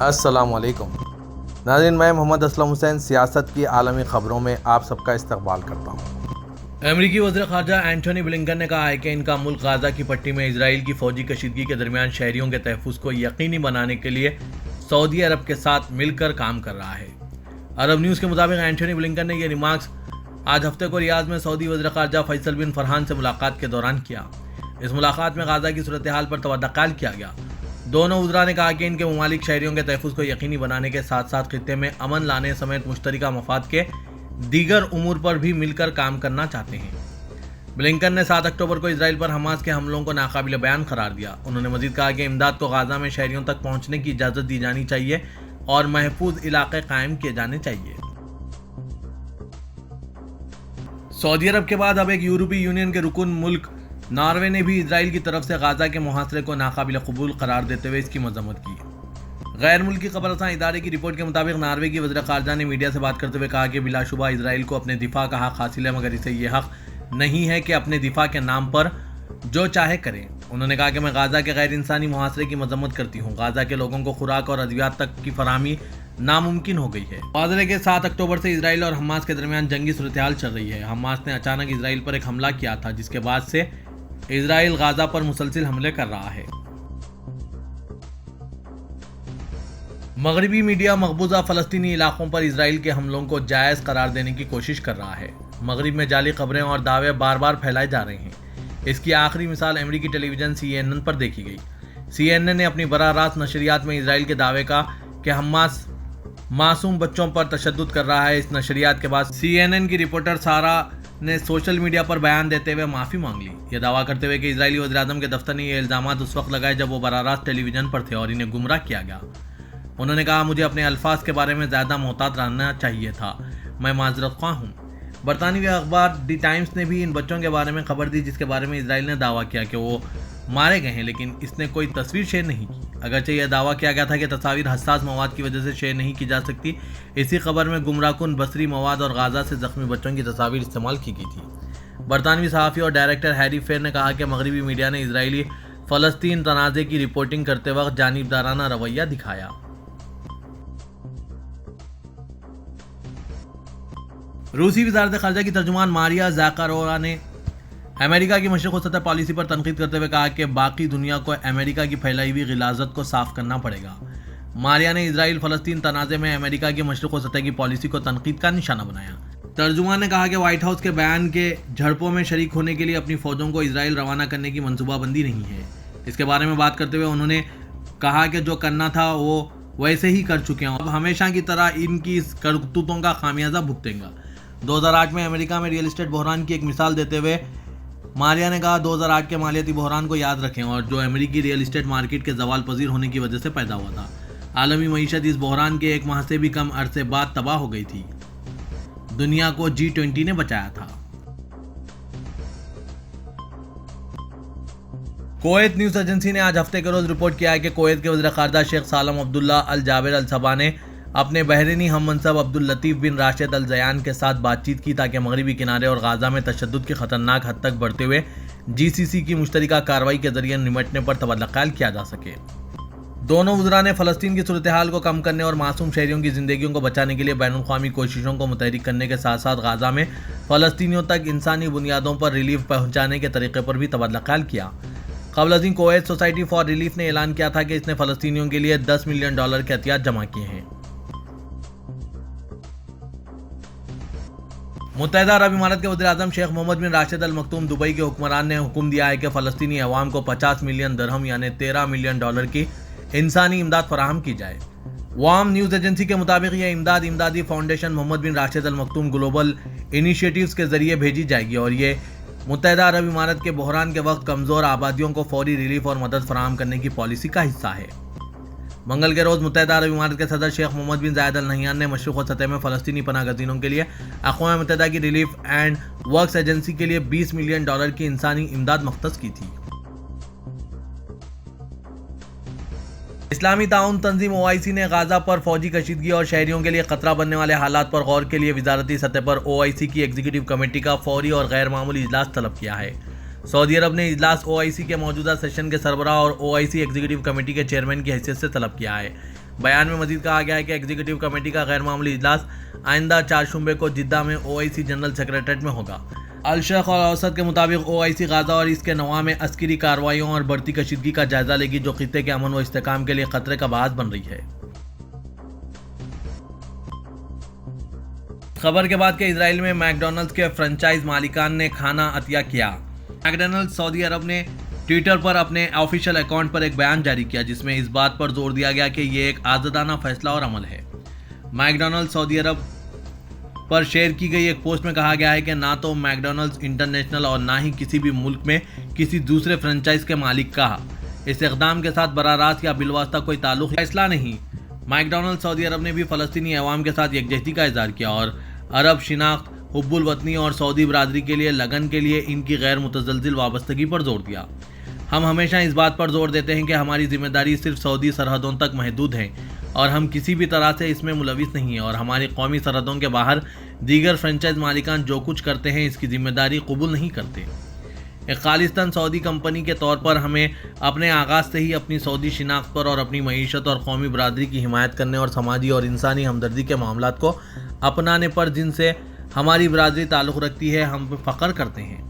السلام علیکم ناظرین، میں محمد اسلم حسین سیاست کی عالمی خبروں میں آپ سب کا استقبال کرتا ہوں۔ امریکی وزیر خارجہ اینٹھونی بلنکن نے کہا ہے کہ ان کا ملک غزہ کی پٹی میں اسرائیل کی فوجی کشیدگی کے درمیان شہریوں کے تحفظ کو یقینی بنانے کے لیے سعودی عرب کے ساتھ مل کر کام کر رہا ہے۔ عرب نیوز کے مطابق اینٹھونی بلنکن نے یہ ریمارکس آج ہفتے کو ریاض میں سعودی وزیر خارجہ فیصل بن فرحان سے ملاقات کے دوران کیا۔ اس ملاقات میں غزہ کی صورتحال پر تبادلہ خیال کیا گیا۔ دونوں وزراء نے کہا کہ ان کے ممالک شہریوں کے تحفظ کو یقینی بنانے کے ساتھ ساتھ خطے میں امن لانے سمیت مشترکہ مفاد کے دیگر امور پر بھی مل کر کام کرنا چاہتے ہیں۔ بلنکن نے 7 اکتوبر کو اسرائیل پر حماس کے حملوں کو ناقابل بیان قرار دیا۔ انہوں نے مزید کہا کہ امداد کو غزہ میں شہریوں تک پہنچنے کی اجازت دی جانی چاہیے اور محفوظ علاقے قائم کیے جانے چاہیے۔ سعودی عرب کے بعد اب ایک یورپی یونین کے رکن ملک ناروے نے بھی اسرائیل کی طرف سے غزہ کے محاصرے کو ناقابل قبول قرار دیتے ہوئے اس کی مذمت کی۔ غیر ملکی خبر رساں ادارے کی رپورٹ کے مطابق ناروے کی وزیر خارجہ نے میڈیا سے بات کرتے ہوئے کہا کہ بلا شبہ اسرائیل کو اپنے دفاع کا حق حاصل ہے، مگر اسے یہ حق نہیں ہے کہ اپنے دفاع کے نام پر جو چاہے کریں۔ انہوں نے کہا کہ میں غزہ کے غیر انسانی محاصرے کی مذمت کرتی ہوں۔ غزہ کے لوگوں کو خوراک اور ادویات تک کی فراہمی ناممکن ہو گئی ہے۔ واضح ہے کہ 7 اکتوبر سے اسرائیل اور حماس کے درمیان جنگی صورتحال چل رہی ہے۔ حماس نے اچانک اسرائیل پر ایک حملہ کیا تھا، جس کے بعد سے اسرائیل غزہ پر مسلسل حملے کر رہا ہے۔ مغربی میڈیا مقبوضہ فلسطینی علاقوں پر اسرائیل کے حملوں کو جائز قرار دینے کی کوشش کر رہا ہے۔ مغرب میں جعلی خبریں اور دعوے بار بار پھیلائے جا رہے ہیں۔ اس کی آخری مثال امریکی ٹیلی ویژن CNN پر دیکھی گئی۔ CNN نے اپنی براہ راست نشریات میں اسرائیل کے دعوے کا کہ حماس معصوم بچوں پر تشدد کر رہا ہے۔ اس نشریات کے بعد CNN کی رپورٹر سارا نے سوشل میڈیا پر بیان دیتے ہوئے معافی مانگ لی، یہ دعویٰ کرتے ہوئے کہ اسرائیلی وزیراعظم کے دفتر نے یہ الزامات اس وقت لگائے جب وہ براہ راست ٹیلی ویژن پر تھے اور انہیں گمراہ کیا گیا۔ انہوں نے کہا، مجھے اپنے الفاظ کے بارے میں زیادہ محتاط رہنا چاہیے تھا، میں معذرت خواہ ہوں۔ برطانوی اخبار دی ٹائمز نے بھی ان بچوں کے بارے میں خبر دی، جس کے بارے میں اسرائیل نے دعویٰ کیا کہ وہ مارے گئے ہیں، لیکن اس نے کوئی تصویر شیئر نہیں کی۔ اگرچہ یہ دعویٰ کیا گیا تھا کہ تصاویر حساس مواد کی وجہ سے شیئر نہیں کی جا سکتی، اسی خبر میں گمراہ کن بصری مواد اور غزہ سے زخمی بچوں کی تصاویر استعمال کی گئی تھی۔ برطانوی صحافی اور ڈائریکٹر ہیری فیر نے کہا کہ مغربی میڈیا نے اسرائیلی فلسطین تنازع کی رپورٹنگ کرتے وقت جانبدارانہ رویہ دکھایا۔ روسی وزارت خارجہ کی ترجمان ماریا زاکاروا نے امریکہ کی مشرق وسطی پالیسی پر تنقید کرتے ہوئے کہا کہ باقی دنیا کو امریکہ کی پھیلائی ہوئی غلاظت کو صاف کرنا پڑے گا۔ ماریا نے اسرائیل فلسطین تنازع میں امریکہ کی مشرق وسطی کی پالیسی کو تنقید کا نشانہ بنایا۔ ترجمان نے کہا کہ وائٹ ہاؤس کے بیان کے جھڑپوں میں شریک ہونے کے لیے اپنی فوجوں کو اسرائیل روانہ کرنے کی منصوبہ بندی نہیں ہے۔ اس کے بارے میں بات کرتے ہوئے انہوں نے کہا کہ جو کرنا تھا وہ ویسے ہی کر چکے ہیں، اب ہمیشہ کی طرح ان کی کرتوتوں کا خمیازہ بھگتیں گا۔ 2008 میں امریکہ میں ریئل اسٹیٹ بحران کی ایک مثال دیتے ہوئے ماریا نے کہا، 2008 کے مالیاتی بحران کو یاد رکھیں اور جو امریکی ریئل اسٹیٹ مارکیٹ کے زوال پذیر ہونے کی وجہ سے پیدا ہوا تھا۔ عالمی معیشت اس بحران کے 1 ماہ سے بھی کم عرصے بعد تباہ ہو گئی تھی۔ دنیا کو G20 نے بچایا تھا۔ کویت نیوز ایجنسی نے آج ہفتے کے روز رپورٹ کیا ہے کہ کویت کے وزیر خارجہ شیخ سالم عبداللہ الجابر الصباح نے اپنے بحرینی ہم منصب عبداللطیف بن راشد الزیان کے ساتھ بات چیت کی تاکہ مغربی کنارے اور غزہ میں تشدد کی خطرناک حد تک بڑھتے ہوئے GCC کی مشترکہ کارروائی کے ذریعے نمٹنے پر تبادلہ خیال کیا جا سکے۔ دونوں وزراء نے فلسطین کی صورتحال کو کم کرنے اور معصوم شہریوں کی زندگیوں کو بچانے کے لیے بین الاقوامی کوششوں کو متحرک کرنے کے ساتھ ساتھ غزہ میں فلسطینیوں تک انسانی بنیادوں پر ریلیف پہنچانے کے طریقے پر بھی تبادلہ خیال کیا۔ قبل ازیں کویت سوسائٹی فار ریلیف نے اعلان کیا تھا کہ اس نے فلسطینیوں کے لیے $10 ملین کے عطیات جمع کیے ہیں۔ متحدہ عرب امارات کے وزیر اعظم شیخ محمد بن راشد المکتوم دبئی کے حکمران نے حکم دیا ہے کہ فلسطینی عوام کو 50 ملین درہم یعنی $13 ملین کی انسانی امداد فراہم کی جائے۔ وام نیوز ایجنسی کے مطابق یہ امداد امدادی فاؤنڈیشن محمد بن راشد المکتوم گلوبل انیشیٹیوز کے ذریعے بھیجی جائے گی اور یہ متحدہ عرب امارات کے بحران کے وقت کمزور آبادیوں کو فوری ریلیف اور مدد فراہم کرنے کی پالیسی کا حصہ ہے۔ منگل کے روز متحدہ عرب امارات کے صدر شیخ محمد بن زاید ال نہیان نے مشرق وسطی میں فلسطینی پناہ گزینوں کے لیے اقوام متحدہ کی ریلیف اینڈ ورکس ایجنسی کے لیے $20 ملین کی انسانی امداد مختص کی تھی۔ اسلامی تعاون تنظیم OIC نے غزہ پر فوجی کشیدگی اور شہریوں کے لیے خطرہ بننے والے حالات پر غور کے لیے وزارتی سطح پر OIC کی ایگزیکٹو کمیٹی کا فوری اور غیر معمولی اجلاس طلب کیا ہے۔ سعودی عرب نے اجلاس OIC کے موجودہ سیشن کے سربراہ اور OIC ایگزیکٹو کمیٹی کے چیئرمین کی حیثیت سے طلب کیا ہے۔ بیان میں مزید کہا گیا ہے کہ ایگزیکٹو کمیٹی کا غیر معمولی اجلاس آئندہ 4 شنبے کو جدہ میں OIC جنرل سیکریٹریٹ میں ہوگا۔ الشرق اور اوسط کے مطابق OIC غزہ اور اس کے نواح میں عسکری کارروائیوں اور بڑھتی کشیدگی کا جائزہ لے گی جو خطے کے امن و استحکام کے لیے خطرے کا باعث بن رہی ہے۔ خبر کے بعد کہ اسرائیل میں میک ڈونلڈز کے فرنچائز مالکان نے کھانا عطیہ کیا۔ میک ڈونلڈز سعودی عرب نے ٹویٹر پر اپنے آفیشیل اکاؤنٹ پر ایک بیان جاری کیا جس میں اس بات پر زور دیا گیا کہ یہ ایک آزادانہ فیصلہ اور عمل ہے۔ میک ڈونلڈز سعودی عرب پر شیئر کی گئی ایک پوسٹ میں کہا گیا ہے کہ نہ تو میک ڈونلڈز انٹرنیشنل اور نہ ہی کسی بھی ملک میں کسی دوسرے فرنچائز کے مالک کا اس اقدام کے ساتھ براہ راست یا بالواسطہ کوئی تعلق فیصلہ نہیں۔ میک ڈونلڈز سعودی عرب نے بھی فلسطینی عوام کے ساتھ یکجہتی کا اظہار کیا اور عرب شناخت، حب الوطنی اور سعودی برادری کے لیے لگن کے لیے ان کی غیر متزلزل وابستگی پر زور دیا۔ ہم ہمیشہ اس بات پر زور دیتے ہیں کہ ہماری ذمہ داری صرف سعودی سرحدوں تک محدود ہے اور ہم کسی بھی طرح سے اس میں ملوث نہیں ہیں اور ہماری قومی سرحدوں کے باہر دیگر فرنچائز مالکان جو کچھ کرتے ہیں اس کی ذمہ داری قبول نہیں کرتے۔ ایک خالصتاً سعودی کمپنی کے طور پر ہمیں اپنے آغاز سے ہی اپنی سعودی شناخت پر اور اپنی معیشت اور قومی برادری کی حمایت کرنے اور سماجی اور انسانی ہمدردی کے معاملات کو اپنانے پر جن سے ہماری برادری تعلق رکھتی ہے ہم پہ فخر کرتے ہیں۔